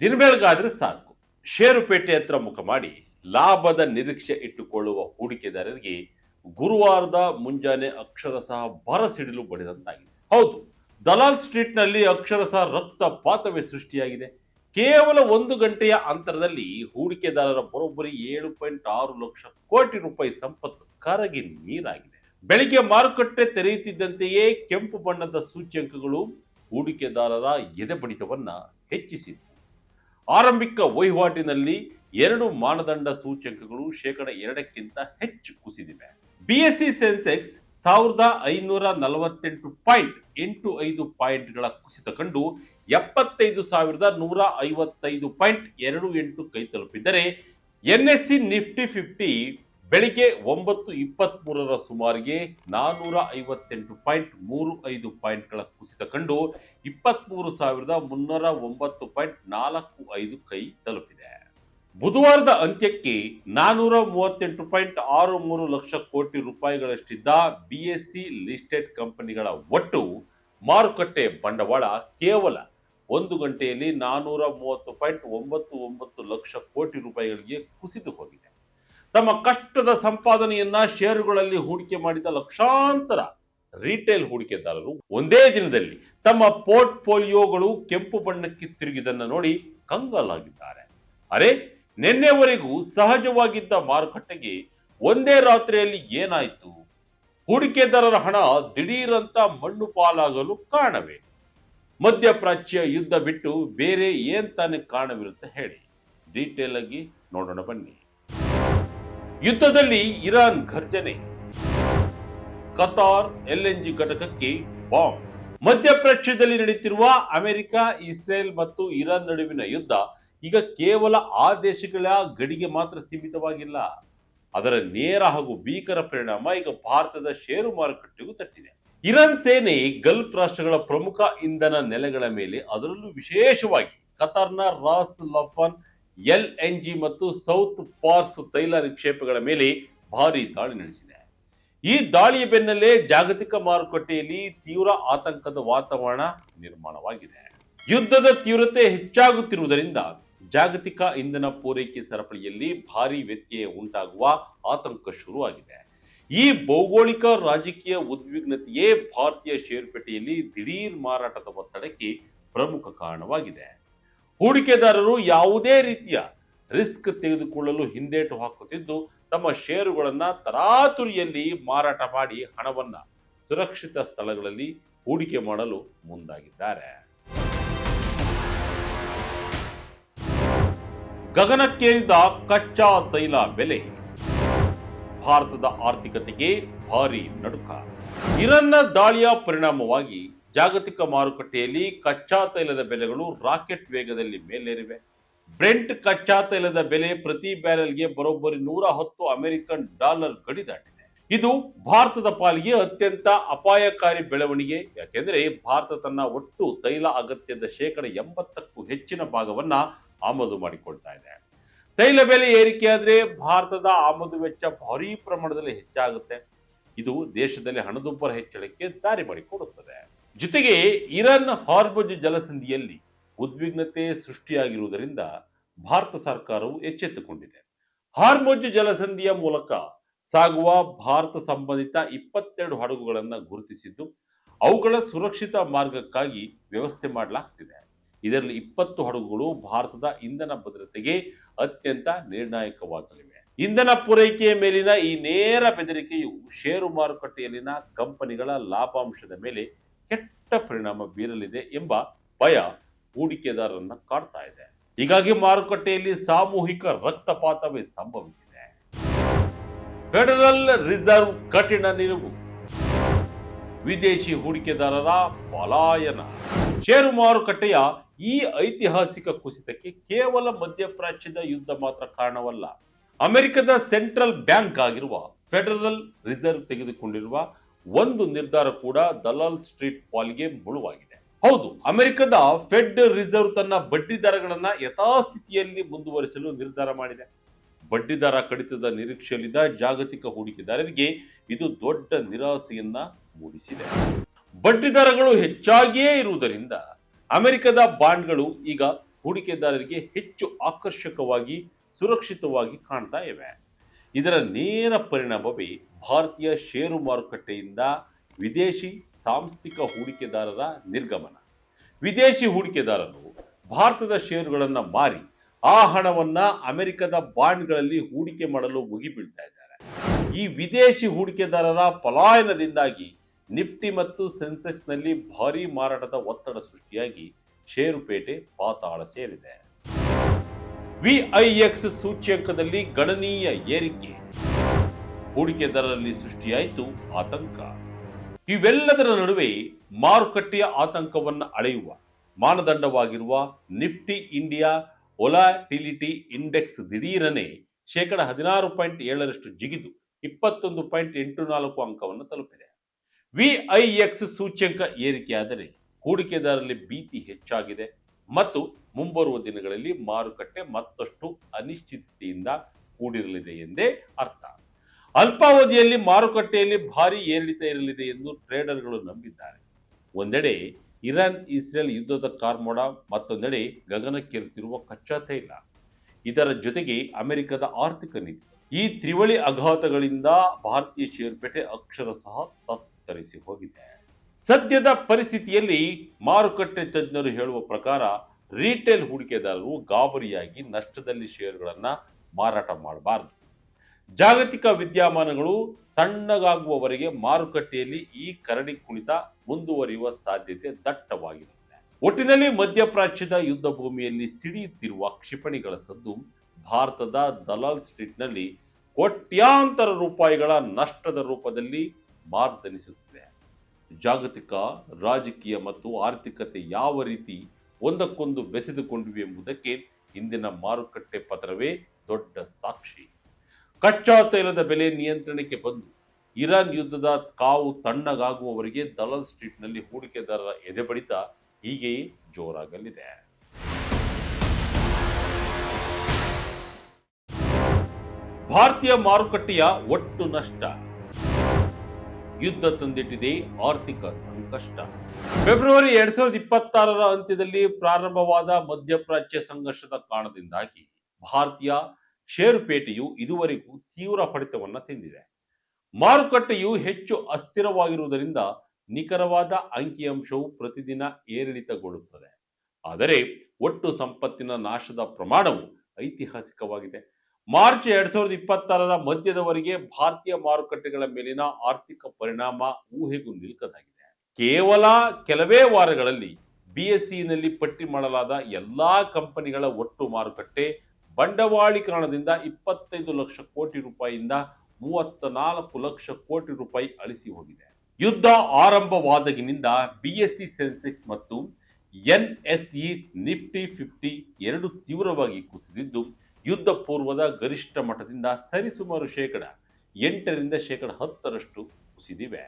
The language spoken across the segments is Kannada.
ದಿನಬೆಳಗಾದ್ರೆ ಸಾಕು ಷೇರುಪೇಟೆ ಹತ್ರ ಮುಖ ಮಾಡಿ ಲಾಭದ ನಿರೀಕ್ಷೆ ಇಟ್ಟುಕೊಳ್ಳುವ ಹೂಡಿಕೆದಾರರಿಗೆ ಗುರುವಾರದ ಮುಂಜಾನೆ ಅಕ್ಷರಶಃ ಬರಸಿಡಿಲು ಬಡಿದಂತಾಗಿದೆ. ಹೌದು, ದಲಾಲ್ ಸ್ಟ್ರೀಟ್ ನಲ್ಲಿ ಅಕ್ಷರಶಃ ರಕ್ತಪಾತವೇ ಸೃಷ್ಟಿಯಾಗಿದೆ. ಕೇವಲ 1 ಗಂಟೆಯ ಅಂತರದಲ್ಲಿ ಹೂಡಿಕೆದಾರರ ಬರೋಬ್ಬರಿ 7.6 ಲಕ್ಷ ಕೋಟಿ ರೂಪಾಯಿ ಸಂಪತ್ತು ಕರಗಿ ನೀರಾಗಿದೆ. ಬೆಳಿಗ್ಗೆ ಮಾರುಕಟ್ಟೆ ತೆರೆಯುತ್ತಿದ್ದಂತೆಯೇ ಕೆಂಪು ಬಣ್ಣದ ಸೂಚ್ಯಂಕಗಳು ಹೂಡಿಕೆದಾರರ ಎದೆಬಡಿತವನ್ನ ಹೆಚ್ಚಿಸಿತು. ಆರಂಭಿಕ ವಹಿವಾಟಿನಲ್ಲಿ 2 ಮಾನದಂಡ ಸೂಚ್ಯಂಕಗಳು 2% ಹೆಚ್ಚು ಕುಸಿದಿವೆ. ಬಿಎಸ್ಸಿ ಸೆನ್ಸೆಕ್ಸ್ 1548.85 ಪಾಯಿಂಟ್ಗಳ ಕುಸಿತ ಕಂಡು 75,155.28 ಕೈ ತಲುಪಿದರೆ ಎನ್ಎಸ್ಸಿ ನಿಫ್ಟಿ 50 ಬೆಳಿಗ್ಗೆ 9:23ರ ಸುಮಾರಿಗೆ 458.35 ಪಾಯಿಂಟ್ಗಳ ಕುಸಿತ ಕಂಡು 23,309.45 ಕೈ ತಲುಪಿದೆ. ಬುಧವಾರದ ಅಂತ್ಯಕ್ಕೆ 438.63 ಲಕ್ಷ ಕೋಟಿ ರೂಪಾಯಿಗಳಷ್ಟಿದ್ದ ಬಿಎಸ್ಸಿ ಲಿಸ್ಟೆಡ್ ಕಂಪನಿಗಳ ಒಟ್ಟು ಮಾರುಕಟ್ಟೆ ಬಂಡವಾಳ ಕೇವಲ 1 ಗಂಟೆಯಲ್ಲಿ 430.99 ಲಕ್ಷ ಕೋಟಿ ರೂಪಾಯಿಗಳಿಗೆ ಕುಸಿದು ಹೋಗಿದೆ. ತಮ್ಮ ಕಷ್ಟದ ಸಂಪಾದನೆಯನ್ನ ಷೇರುಗಳಲ್ಲಿ ಹೂಡಿಕೆ ಮಾಡಿದ ಲಕ್ಷಾಂತರ ರಿಟೇಲ್ ಹೂಡಿಕೆದಾರರು ಒಂದೇ ದಿನದಲ್ಲಿ ತಮ್ಮ ಪೋರ್ಟ್ಫೋಲಿಯೋಗಳು ಕೆಂಪು ಬಣ್ಣಕ್ಕೆ ತಿರುಗಿದನ್ನು ನೋಡಿ ಕಂಗಾಲಾಗಿದ್ದಾರೆ. ಅರೆ, ನಿನ್ನೆವರೆಗೂ ಸಹಜವಾಗಿದ್ದ ಮಾರುಕಟ್ಟೆಗೆ ಒಂದೇ ರಾತ್ರಿಯಲ್ಲಿ ಏನಾಯ್ತು? ಹೂಡಿಕೆದಾರರ ಹಣ ದಿಢೀರಂತ ಮಣ್ಣು ಪಾಲಾಗಲು ಕಾರಣವೇ? ಮಧ್ಯಪ್ರಾಚ್ಯ ಯುದ್ಧ ಬಿಟ್ಟು ಬೇರೆ ಏನ್ ತಾನೇ ಕಾರಣವಿರುತ್ತೆ ಹೇಳಿ? ಡೀಟೇಲ್ ಆಗಿ ನೋಡೋಣ ಬನ್ನಿ. ಯುದ್ಧದಲ್ಲಿ ಇರಾನ್ ಘರ್ಜನೆ, ಕತಾರ್ ಎಲ್ಎನ್ಜಿ ಘಟಕಕ್ಕೆ ಬಾಂಬ್. ಮಧ್ಯಪ್ರಾಚ್ಯದಲ್ಲಿ ನಡೆಯುತ್ತಿರುವ ಅಮೆರಿಕ, ಇಸ್ರೇಲ್ ಮತ್ತು ಇರಾನ್ ನಡುವಿನ ಯುದ್ಧ ಈಗ ಕೇವಲ ಆ ದೇಶಗಳ ಗಡಿಗೆ ಮಾತ್ರ ಸೀಮಿತವಾಗಿಲ್ಲ. ಅದರ ನೇರ ಹಾಗೂ ಭೀಕರ ಪರಿಣಾಮ ಈಗ ಭಾರತದ ಷೇರು ಮಾರುಕಟ್ಟೆಗೂ ತಟ್ಟಿದೆ. ಇರಾನ್ ಸೇನೆ ಗಲ್ಫ್ ರಾಷ್ಟ್ರಗಳ ಪ್ರಮುಖ ಇಂಧನ ನೆಲೆಗಳ ಮೇಲೆ, ಅದರಲ್ಲೂ ವಿಶೇಷವಾಗಿ ಕತಾರ್ನ ರಾಸ್ ಲಫಾನ್ ಎಲ್ಎನ್ಜಿ ಮತ್ತು ಸೌತ್ ಪಾರ್ಸ್ ತೈಲ ನಿಕ್ಷೇಪಗಳ ಮೇಲೆ ಭಾರಿ ದಾಳಿ ನಡೆಸಿದೆ. ಈ ದಾಳಿಯ ಬೆನ್ನಲ್ಲೇ ಜಾಗತಿಕ ಮಾರುಕಟ್ಟೆಯಲ್ಲಿ ತೀವ್ರ ಆತಂಕದ ವಾತಾವರಣ ನಿರ್ಮಾಣವಾಗಿದೆ. ಯುದ್ಧದ ತೀವ್ರತೆ ಹೆಚ್ಚಾಗುತ್ತಿರುವುದರಿಂದ ಜಾಗತಿಕ ಇಂಧನ ಪೂರೈಕೆ ಸರಪಳಿಯಲ್ಲಿ ಭಾರಿ ವ್ಯತ್ಯಯ ಉಂಟಾಗುವ ಆತಂಕ ಶುರುವಾಗಿದೆ. ಈ ಭೌಗೋಳಿಕ ರಾಜಕೀಯ ಉದ್ವಿಗ್ನತೆಯೇ ಭಾರತೀಯ ಷೇರುಪೇಟೆಯಲ್ಲಿ ದಿಢೀರ್ ಮಾರಾಟದ ಒತ್ತಡಕ್ಕೆ ಪ್ರಮುಖ ಕಾರಣವಾಗಿದೆ. ಹೂಡಿಕೆದಾರರು ಯಾವುದೇ ರೀತಿಯ ರಿಸ್ಕ್ ತೆಗೆದುಕೊಳ್ಳಲು ಹಿಂದೇಟು ಹಾಕುತ್ತಿದ್ದು, ತಮ್ಮ ಷೇರುಗಳನ್ನ ತರಾತುರಿಯಲ್ಲಿ ಮಾರಾಟ ಮಾಡಿ ಹಣವನ್ನ ಸುರಕ್ಷಿತ ಸ್ಥಳಗಳಲ್ಲಿ ಹೂಡಿಕೆ ಮಾಡಲು ಮುಂದಾಗಿದ್ದಾರೆ. ಗಗನಕ್ಕೇರಿದ ಕಚ್ಚಾ ತೈಲ ಬೆಲೆ, ಭಾರತದ ಆರ್ಥಿಕತೆಗೆ ಭಾರಿ ನಡುಕ. ಇರಾನ್ನ ದಾಳಿಯ ಪರಿಣಾಮವಾಗಿ ಜಾಗತಿಕ ಮಾರುಕಟ್ಟೆಯಲ್ಲಿ ಕಚ್ಚಾ ತೈಲದ ಬೆಲೆಗಳು ರಾಕೆಟ್ ವೇಗದಲ್ಲಿ ಮೇಲೇರಿವೆ. ಬ್ರೆಂಟ್ ಕಚ್ಚಾ ತೈಲದ ಬೆಲೆ ಪ್ರತಿ ಬ್ಯಾರೆಲ್ಗೆ ಬರೋಬ್ಬರಿ $110 ಅಮೆರಿಕನ್ ಗಡಿ ದಾಟಿದೆ. ಇದು ಭಾರತದ ಪಾಲಿಗೆ ಅತ್ಯಂತ ಅಪಾಯಕಾರಿ ಬೆಳವಣಿಗೆ. ಯಾಕೆಂದ್ರೆ ಭಾರತ ತನ್ನ ಒಟ್ಟು ತೈಲ ಅಗತ್ಯದ 80%ಕ್ಕೂ ಹೆಚ್ಚಿನ ಭಾಗವನ್ನ ಆಮದು ಮಾಡಿಕೊಳ್ತಾ ಇದೆ. ತೈಲ ಬೆಲೆ ಏರಿಕೆಯಾದ್ರೆ ಭಾರತದ ಆಮದು ವೆಚ್ಚ ಭಾರೀ ಪ್ರಮಾಣದಲ್ಲಿ ಹೆಚ್ಚಾಗುತ್ತೆ. ಇದು ದೇಶದಲ್ಲಿ ಹಣದುಬ್ಬರ ಹೆಚ್ಚಳಕ್ಕೆ ದಾರಿ ಮಾಡಿಕೊಡುತ್ತದೆ. ಜೊತೆಗೆ ಇರಾನ್ ಹಾರ್ಮುಜ್ ಜಲಸಂಧಿಯಲ್ಲಿ ಉದ್ವಿಗ್ನತೆ ಸೃಷ್ಟಿಯಾಗಿರುವುದರಿಂದ ಭಾರತ ಸರ್ಕಾರವು ಎಚ್ಚೆತ್ತುಕೊಂಡಿದೆ. ಹಾರ್ಮುಜ್ ಜಲಸಂಧಿಯ ಮೂಲಕ ಸಾಗುವ ಭಾರತ ಸಂಬಂಧಿತ 22 ಹಡಗುಗಳನ್ನು ಗುರುತಿಸಿದ್ದು, ಅವುಗಳ ಸುರಕ್ಷಿತ ಮಾರ್ಗಕ್ಕಾಗಿ ವ್ಯವಸ್ಥೆ ಮಾಡಲಾಗ್ತಿದೆ. ಇದರಲ್ಲಿ 20 ಹಡಗುಗಳು ಭಾರತದ ಇಂಧನ ಭದ್ರತೆಗೆ ಅತ್ಯಂತ ನಿರ್ಣಾಯಕವಾಗಲಿವೆ. ಇಂಧನ ಪೂರೈಕೆಯ ಮೇಲಿನ ಈ ನೇರ ಬೆದರಿಕೆಯು ಷೇರು ಮಾರುಕಟ್ಟೆಯಲ್ಲಿನ ಕಂಪನಿಗಳ ಲಾಭಾಂಶದ ಮೇಲೆ ಕೆಟ್ಟ ಪರಿಣಾಮ ಬೀರಲಿದೆ ಎಂಬ ಭಯ ಹೂಡಿಕೆದಾರರನ್ನ ಕಾಡ್ತಾ ಇದೆ. ಹೀಗಾಗಿ ಮಾರುಕಟ್ಟೆಯಲ್ಲಿ ಸಾಮೂಹಿಕ ರಕ್ತಪಾತವೇ ಸಂಭವಿಸಿದೆ. ಫೆಡರಲ್ ರಿಸರ್ವ್ ಕಠಿಣ ನಿಲುವು, ವಿದೇಶಿ ಹೂಡಿಕೆದಾರರ ಪಲಾಯನ. ಷೇರು ಮಾರುಕಟ್ಟೆಯ ಈ ಐತಿಹಾಸಿಕ ಕುಸಿತಕ್ಕೆ ಕೇವಲ ಮಧ್ಯಪ್ರಾಚ್ಯದ ಯುದ್ಧ ಮಾತ್ರ ಕಾರಣವಲ್ಲ. ಅಮೆರಿಕದ ಸೆಂಟ್ರಲ್ ಬ್ಯಾಂಕ್ ಆಗಿರುವ ಫೆಡರಲ್ ರಿಸರ್ವ್ ತೆಗೆದುಕೊಂಡಿರುವ ಒಂದು ನಿರ್ಧಾರ ಕೂಡ ದಲಾಲ್ ಸ್ಟ್ರೀಟ್ ಪಾಲಿಗೆ ಮುಳುವಾಗಿದೆ. ಹೌದು, ಅಮೆರಿಕದ ಫೆಡ್ ರಿಸರ್ವ್ ತನ್ನ ಬಡ್ಡಿ ದರಗಳನ್ನ ಯಥಾಸ್ಥಿತಿಯಲ್ಲಿ ಮುಂದುವರಿಸಲು ನಿರ್ಧಾರ ಮಾಡಿದೆ. ಬಡ್ಡಿದರ ಕಡಿತದ ನಿರೀಕ್ಷೆಯಲ್ಲಿದ್ದ ಜಾಗತಿಕ ಹೂಡಿಕೆದಾರರಿಗೆ ಇದು ದೊಡ್ಡ ನಿರಾಸೆಯನ್ನ ಮೂಡಿಸಿದೆ. ಬಡ್ಡಿ ದರಗಳು ಹೆಚ್ಚಾಗಿಯೇ ಇರುವುದರಿಂದ ಅಮೆರಿಕದ ಬಾಂಡ್ಗಳು ಈಗ ಹೂಡಿಕೆದಾರರಿಗೆ ಹೆಚ್ಚು ಆಕರ್ಷಕವಾಗಿ ಸುರಕ್ಷಿತವಾಗಿ ಕಾಣ್ತಾ ಇವೆ. ಇದರ ನೇರ ಪರಿಣಾಮವೇ ಭಾರತೀಯ ಷೇರು ಮಾರುಕಟ್ಟೆಯಿಂದ ವಿದೇಶಿ ಸಾಂಸ್ಥಿಕ ಹೂಡಿಕೆದಾರರ ನಿರ್ಗಮನ. ವಿದೇಶಿ ಹೂಡಿಕೆದಾರರು ಭಾರತದ ಷೇರುಗಳನ್ನು ಮಾರಿ ಆ ಹಣವನ್ನ ಅಮೆರಿಕದ ಬಾಂಡ್ಗಳಲ್ಲಿ ಹೂಡಿಕೆ ಮಾಡಲು ಮುಗಿಬೀಳ್ತಾ ಇದ್ದಾರೆ. ಈ ವಿದೇಶಿ ಹೂಡಿಕೆದಾರರ ಪಲಾಯನದಿಂದಾಗಿ ನಿಫ್ಟಿ ಮತ್ತು ಸೆನ್ಸೆಕ್ಸ್ನಲ್ಲಿ ಭಾರೀ ಮಾರಾಟದ ಒತ್ತಡ ಸೃಷ್ಟಿಯಾಗಿ ಷೇರುಪೇಟೆ ಪಾತಾಳ ಸೇರಿದೆ. ವಿಐಎಕ್ಸ್ ಸೂಚ್ಯಂಕದಲ್ಲಿ ಗಣನೀಯ ಏರಿಕೆ, ಹೂಡಿಕೆದಾರರಲ್ಲಿ ಸೃಷ್ಟಿಯಾಯಿತು ಆತಂಕ. ಇವೆಲ್ಲದರ ನಡುವೆ ಮಾರುಕಟ್ಟೆಯ ಆತಂಕವನ್ನು ಅಳೆಯುವ ಮಾನದಂಡವಾಗಿರುವ ನಿಫ್ಟಿ ಇಂಡಿಯಾ ವೊಲಾಟಿಲಿಟಿ ಇಂಡೆಕ್ಸ್ ದಿಢೀರನೆ 16.7% ಜಿಗಿದು 21.84 ಅಂಕವನ್ನು ತಲುಪಿದೆ. ವಿಐಎಕ್ಸ್ ಸೂಚ್ಯಂಕ ಏರಿಕೆಯಾದರೆ ಹೂಡಿಕೆದಾರರಲ್ಲಿ ಭೀತಿ ಹೆಚ್ಚಾಗಿದೆ ಮತ್ತು ಮುಂಬರುವ ದಿನಗಳಲ್ಲಿ ಮಾರುಕಟ್ಟೆ ಮತ್ತಷ್ಟು ಅನಿಶ್ಚಿತತೆಯಿಂದ ಕೂಡಿರಲಿದೆ ಎಂದೇ ಅರ್ಥ. ಅಲ್ಪಾವಧಿಯಲ್ಲಿ ಮಾರುಕಟ್ಟೆಯಲ್ಲಿ ಭಾರೀ ಏರಿಳಿತ ಇರಲಿದೆ ಎಂದು ಟ್ರೇಡರ್ಗಳು ನಂಬಿದ್ದಾರೆ. ಒಂದೆಡೆ ಇರಾನ್ ಇಸ್ರೇಲ್ ಯುದ್ಧದ ಕಾರ್ಮೋಡ, ಮತ್ತೊಂದೆಡೆ ಗಗನಕ್ಕೇರುತ್ತಿರುವ ಕಚ್ಚಾ ತೈಲ, ಇದರ ಜೊತೆಗೆ ಅಮೆರಿಕದ ಆರ್ಥಿಕ ನೀತಿ. ಈ ತ್ರಿವಳಿ ಆಘಾತಗಳಿಂದ ಭಾರತೀಯ ಷೇರುಪೇಟೆ ಅಕ್ಷರಶಃ ತತ್ತರಿಸಿ ಹೋಗಿದೆ. ಸದ್ಯದ ಪರಿಸ್ಥಿತಿಯಲ್ಲಿ ಮಾರುಕಟ್ಟೆ ತಜ್ಞರು ಹೇಳುವ ಪ್ರಕಾರ ರಿಟೇಲ್ ಹೂಡಿಕೆದಾರರು ಗಾಬರಿಯಾಗಿ ನಷ್ಟದಲ್ಲಿ ಷೇರುಗಳನ್ನು ಮಾರಾಟ ಮಾಡಬಾರದು. ಜಾಗತಿಕ ವಿದ್ಯಮಾನಗಳು ತಣ್ಣಗಾಗುವವರೆಗೆ ಮಾರುಕಟ್ಟೆಯಲ್ಲಿ ಈ ಕರಡಿ ಕುಣಿತ ಮುಂದುವರಿಯುವ ಸಾಧ್ಯತೆ ದಟ್ಟವಾಗಿರುತ್ತದೆ. ಒಟ್ಟಿನಲ್ಲಿ ಮಧ್ಯಪ್ರಾಚ್ಯದ ಯುದ್ಧ ಭೂಮಿಯಲ್ಲಿ ಸಿಡಿಯುತ್ತಿರುವ ಕ್ಷಿಪಣಿಗಳ ಸದ್ದು ಭಾರತದ ದಲಾಲ್ ಸ್ಟ್ರೀಟ್ನಲ್ಲಿ ಕೋಟ್ಯಾಂತರ ರೂಪಾಯಿಗಳ ನಷ್ಟದ ರೂಪದಲ್ಲಿ ಮಾರ್ದನಿಸುತ್ತಿದೆ. ಜಾಗತಿಕ ರಾಜಕೀಯ ಮತ್ತು ಆರ್ಥಿಕತೆ ಯಾವ ರೀತಿ ಒಂದಕ್ಕೊಂದು ಬೆಸೆದುಕೊಂಡಿವೆ ಎಂಬುದಕ್ಕೆ ಇಂದಿನ ಮಾರುಕಟ್ಟೆ ಪತನವೇ ದೊಡ್ಡ ಸಾಕ್ಷಿ. ಕಚ್ಚಾ ತೈಲದ ಬೆಲೆ ನಿಯಂತ್ರಣಕ್ಕೆ ಬಂದು ಇರಾನ್ ಯುದ್ಧದ ಕಾವು ತಣ್ಣಗಾಗುವವರೆಗೆ ದಲಾಲ್ ಸ್ಟ್ರೀಟ್ನಲ್ಲಿ ಹೂಡಿಕೆದಾರರ ಎದೆಬಡಿತ ಹೀಗೆಯೇ ಜೋರಾಗಲಿದೆ. ಭಾರತೀಯ ಮಾರುಕಟ್ಟೆಯ ಒಟ್ಟು ನಷ್ಟ, ಯುದ್ಧ ತಂದಿಟ್ಟಿದೆ ಆರ್ಥಿಕ ಸಂಕಷ್ಟ. ಫೆಬ್ರವರಿ 2026 ಅಂತ್ಯದಲ್ಲಿ ಪ್ರಾರಂಭವಾದ ಮಧ್ಯಪ್ರಾಚ್ಯ ಸಂಘರ್ಷದ ಕಾರಣದಿಂದಾಗಿ ಭಾರತೀಯ ಷೇರುಪೇಟೆಯು ಇದುವರೆಗೂ ತೀವ್ರ ಹೊಡೆತವನ್ನು ತಿಂದಿದೆ. ಮಾರುಕಟ್ಟೆಯು ಹೆಚ್ಚು ಅಸ್ಥಿರವಾಗಿರುವುದರಿಂದ ನಿಖರವಾದ ಅಂಕಿಅಂಶವು ಪ್ರತಿದಿನ ಏರಿಳಿತಗೊಳ್ಳುತ್ತದೆ. ಆದರೆ ಒಟ್ಟು ಸಂಪತ್ತಿನ ನಾಶದ ಪ್ರಮಾಣವು ಐತಿಹಾಸಿಕವಾಗಿದೆ. ಮಾರ್ಚ್ 2026 ಮಧ್ಯದವರೆಗೆ ಭಾರತೀಯ ಮಾರುಕಟ್ಟೆಗಳ ಮೇಲಿನ ಆರ್ಥಿಕ ಪರಿಣಾಮ ಊಹೆಗೂ ನಿಲುಕದಾಗಿದೆ. ಕೇವಲ ಕೆಲವೇ ವಾರಗಳಲ್ಲಿ ಬಿಎಸ್ಇನಲ್ಲಿ ಪಟ್ಟಿ ಮಾಡಲಾದ ಎಲ್ಲಾ ಕಂಪನಿಗಳ ಒಟ್ಟು ಮಾರುಕಟ್ಟೆ ಬಂಡವಾಳೀಕರಣದಿಂದ 25 ಲಕ್ಷ ಕೋಟಿ ರೂಪಾಯಿಯಿಂದ 34 ಲಕ್ಷ ಕೋಟಿ ರೂಪಾಯಿ ಅಳಿಸಿ ಹೋಗಿದೆ. ಯುದ್ಧ ಆರಂಭವಾದಾಗಿನಿಂದ ಬಿಎಸ್ಇ ಸೆನ್ಸೆಕ್ಸ್ ಮತ್ತು ಎನ್ಎಸ್ಇ ನಿಫ್ಟಿ 50 ಎರಡು ತೀವ್ರವಾಗಿ ಕುಸಿದಿದ್ದು ಯುದ್ಧ ಪೂರ್ವದ ಗರಿಷ್ಠ ಮಟ್ಟದಿಂದ ಸರಿಸುಮಾರು 8% 10% ಕುಸಿದಿವೆ.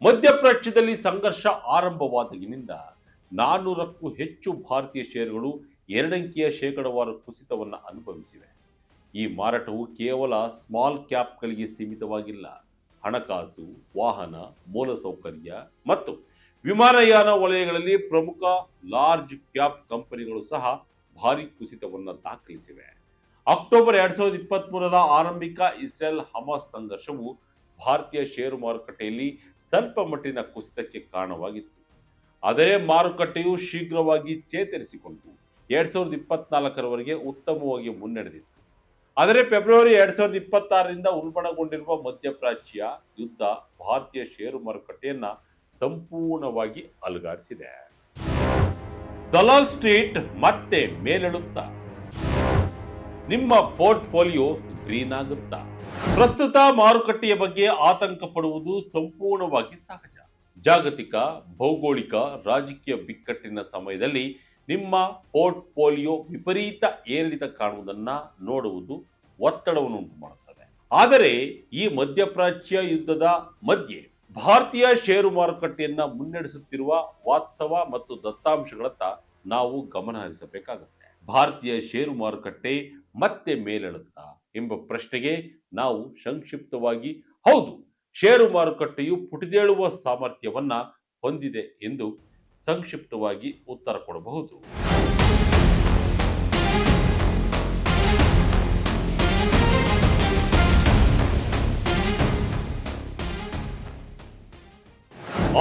ಮಧ್ಯಪ್ರಾಚ್ಯದಲ್ಲಿ ಸಂಘರ್ಷ ಆರಂಭವಾದಾಗಿನಿಂದ 400ಕ್ಕೂ ಹೆಚ್ಚು ಭಾರತೀಯ ಷೇರುಗಳು ಎರಡಂಕಿಯ ಶೇಕಡಾವಾರು ಕುಸಿತವನ್ನು ಅನುಭವಿಸಿವೆ. ಈ ಮಾರಾಟವು ಕೇವಲ ಸ್ಮಾಲ್ ಕ್ಯಾಪ್ಗಳಿಗೆ ಸೀಮಿತವಾಗಿಲ್ಲ. ಹಣಕಾಸು, ವಾಹನ, ಮೂಲಸೌಕರ್ಯ ಮತ್ತು ವಿಮಾನಯಾನ ವಲಯಗಳಲ್ಲಿ ಪ್ರಮುಖ ಲಾರ್ಜ್ ಕ್ಯಾಪ್ ಕಂಪನಿಗಳು ಸಹ ಭಾರೀ ಕುಸಿತವನ್ನು ದಾಖಲಿಸಿವೆ. ಅಕ್ಟೋಬರ್ 2023 ಆರಂಭಿಕ ಇಸ್ರೇಲ್ ಹಮಾಸ್ ಸಂಘರ್ಷವು ಭಾರತೀಯ ಷೇರು ಮಾರುಕಟ್ಟೆಯಲ್ಲಿ ಸ್ವಲ್ಪ ಮಟ್ಟಿನ ಕುಸಿತಕ್ಕೆ ಕಾರಣವಾಗಿತ್ತು. ಆದರೆ ಮಾರುಕಟ್ಟೆಯು ಶೀಘ್ರವಾಗಿ ಚೇತರಿಸಿಕೊಂಡು 2024 ಉತ್ತಮವಾಗಿ ಮುನ್ನಡೆದಿತ್ತು. ಆದರೆ ಫೆಬ್ರವರಿ 2026 ಉಲ್ಬಣಗೊಂಡಿರುವ ಮಧ್ಯಪ್ರಾಚ್ಯ ಯುದ್ಧ ಭಾರತೀಯ ಷೇರು ಮಾರುಕಟ್ಟೆಯನ್ನ ಸಂಪೂರ್ಣವಾಗಿ ಅಲುಗಾಡಿಸಿದೆ. ದಲಾಲ್ ಸ್ಟ್ರೀಟ್ ಮತ್ತೆ ಮೇಲೆಳುತ್ತಾ, ನಿಮ್ಮ ಪೋರ್ಟ್ಫೋಲಿಯೋ ಗ್ರೀನ್ ಆಗುತ್ತಾ? ಪ್ರಸ್ತುತ ಮಾರುಕಟ್ಟೆಯ ಬಗ್ಗೆ ಆತಂಕ ಪಡುವುದು ಸಂಪೂರ್ಣವಾಗಿ ಸಹಜ. ಜಾಗತಿಕ, ಭೌಗೋಳಿಕ, ರಾಜಕೀಯ ಬಿಕ್ಕಟ್ಟಿನ ಸಮಯದಲ್ಲಿ ನಿಮ್ಮ ಪೋರ್ಟ್ಫೋಲಿಯೋ ವಿಪರೀತ ಏರಿಳಿತ ಕಾಣುವುದನ್ನ ನೋಡುವುದು ಒತ್ತಡವನ್ನು ಉಂಟು ಮಾಡುತ್ತದೆ. ಆದರೆ ಈ ಮಧ್ಯಪ್ರಾಚ್ಯ ಯುದ್ಧದ ಮಧ್ಯೆ ಭಾರತೀಯ ಷೇರು ಮಾರುಕಟ್ಟೆಯನ್ನ ಮುನ್ನಡೆಸುತ್ತಿರುವ ವಾಸ್ತವ ಮತ್ತು ದತ್ತಾಂಶಗಳತ್ತ ನಾವು ಗಮನ ಹರಿಸಬೇಕಾಗುತ್ತೆ. ಭಾರತೀಯ ಷೇರು ಮಾರುಕಟ್ಟೆ ಮತ್ತೆ ಮೇಲೆಳುತ್ತಾ ಎಂಬ ಪ್ರಶ್ನೆಗೆ ನಾವು ಸಂಕ್ಷಿಪ್ತವಾಗಿ ಹೌದು, ಷೇರು ಮಾರುಕಟ್ಟೆಯು ಪುಟಿದೇಳುವ ಸಾಮರ್ಥ್ಯವನ್ನ ಹೊಂದಿದೆ ಎಂದು ಸಂಕ್ಷಿಪ್ತವಾಗಿ ಉತ್ತರ ಕೊಡಬಹುದು.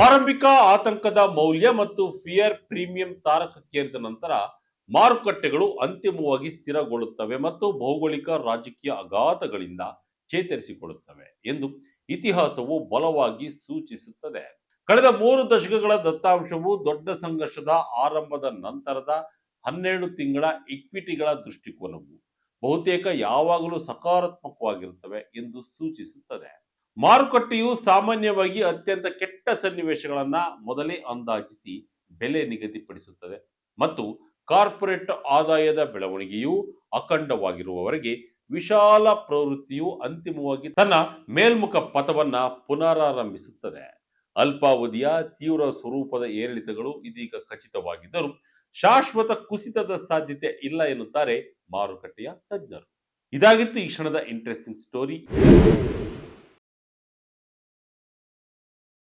ಆರಂಭಿಕ ಆತಂಕದ ಮೌಲ್ಯ ಮತ್ತು ಫಿಯರ್ ಪ್ರೀಮಿಯಂ ತಾರಕಕ್ಕೇರಿದ ನಂತರ ಮಾರುಕಟ್ಟೆಗಳು ಅಂತಿಮವಾಗಿ ಸ್ಥಿರಗೊಳ್ಳುತ್ತವೆ ಮತ್ತು ಭೌಗೋಳಿಕ ರಾಜಕೀಯ ಆಘಾತಗಳಿಂದ ಚೇತರಿಸಿಕೊಳ್ಳುತ್ತವೆ ಎಂದು ಇತಿಹಾಸವು ಬಲವಾಗಿ ಸೂಚಿಸುತ್ತದೆ. ಕಳೆದ 3 ದಶಕಗಳ ದತ್ತಾಂಶವು ದೊಡ್ಡ ಸಂಘರ್ಷದ ಆರಂಭದ ನಂತರದ 12 ತಿಂಗಳ ಇಕ್ವಿಟಿಗಳ ದೃಷ್ಟಿಕೋನವು ಬಹುತೇಕ ಯಾವಾಗಲೂ ಸಕಾರಾತ್ಮಕವಾಗಿರುತ್ತವೆ ಎಂದು ಸೂಚಿಸುತ್ತದೆ. ಮಾರುಕಟ್ಟೆಯು ಸಾಮಾನ್ಯವಾಗಿ ಅತ್ಯಂತ ಕೆಟ್ಟ ಸನ್ನಿವೇಶಗಳನ್ನ ಮೊದಲೇ ಅಂದಾಜಿಸಿ ಬೆಲೆ ನಿಗದಿಪಡಿಸುತ್ತದೆ ಮತ್ತು ಕಾರ್ಪೊರೇಟ್ ಆದಾಯದ ಬೆಳವಣಿಗೆಯು ಅಖಂಡವಾಗಿರುವವರೆಗೆ ವಿಶಾಲ ಪ್ರವೃತ್ತಿಯು ಅಂತಿಮವಾಗಿ ತನ್ನ ಮೇಲ್ಮುಖ ಪಥವನ್ನ ಪುನರಾರಂಭಿಸುತ್ತದೆ. ಅಲ್ಪಾವಧಿಯ ತೀವ್ರ ಸ್ವರೂಪದ ಏರಿಳಿತಗಳು ಇದೀಗ ಖಚಿತವಾಗಿದ್ದರೂ ಶಾಶ್ವತ ಕುಸಿತದ ಸಾಧ್ಯತೆ ಇಲ್ಲ ಎನ್ನುತ್ತಾರೆ ಮಾರುಕಟ್ಟೆಯ ತಜ್ಞರು. ಇದಾಗಿತ್ತು ಈ ಕ್ಷಣದ ಇಂಟ್ರೆಸ್ಟಿಂಗ್ ಸ್ಟೋರಿ.